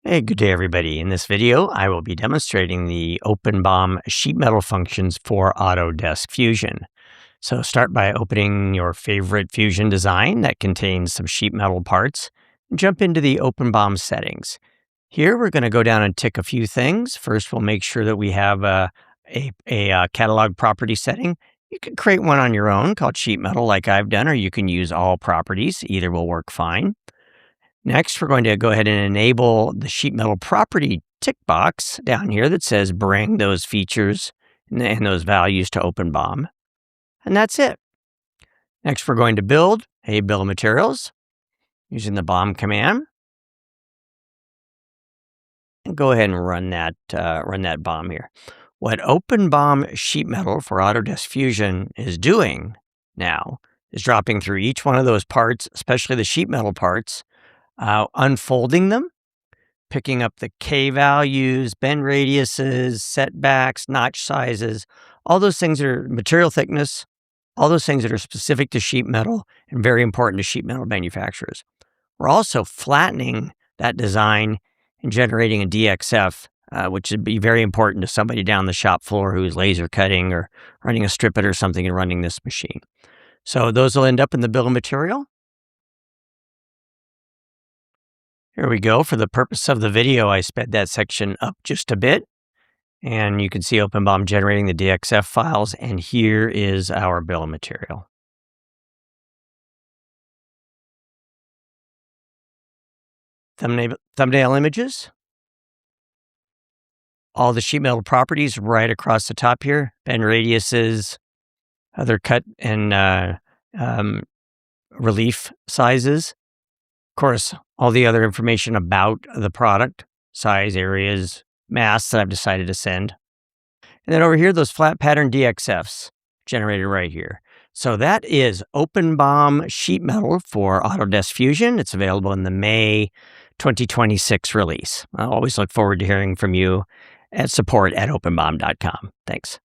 Hey, good day, everybody. In this video, I will be demonstrating the OpenBOM sheet metal functions for Autodesk Fusion. So start by opening your favorite Fusion design that contains some sheet metal parts and jump into the OpenBOM settings. Here, we're going to go down and tick a few things. First, we'll make sure that we have a catalog property setting. You can create one on your own called sheet metal like I've done, or you can use all properties. Either will work fine. Next, we're going to go ahead and enable the sheet metal property tick box down here that says bring those features and those values to OpenBOM. And that's it. Next, we're going to build a bill of materials using the BOM command. And go ahead and run that BOM here. What OpenBOM sheet metal for Autodesk Fusion is doing now is dropping through each one of those parts, especially the sheet metal parts, unfolding them, picking up the K values, bend radiuses, setbacks, notch sizes, all those things that are material thickness, all those things that are specific to sheet metal and very important to sheet metal manufacturers. We're also flattening that design and generating a DXF, which would be very important to somebody down the shop floor who's laser cutting or running a strip it or something and running this machine. So those will end up in the bill of material. Here we go. For the purpose of the video, I sped that section up just a bit. And you can see OpenBOM generating the DXF files. And here is our bill of material. Thumbnail images. All the sheet metal properties right across the top here. Bend radiuses, other cut and relief sizes. Of course, all the other information about the product, size, areas, mass that I've decided to send. And then over here, those flat pattern DXFs generated right here. So that is OpenBOM sheet metal for Autodesk Fusion. It's available in the May 2026 release. I always look forward to hearing from you at support@openbom.com. Thanks.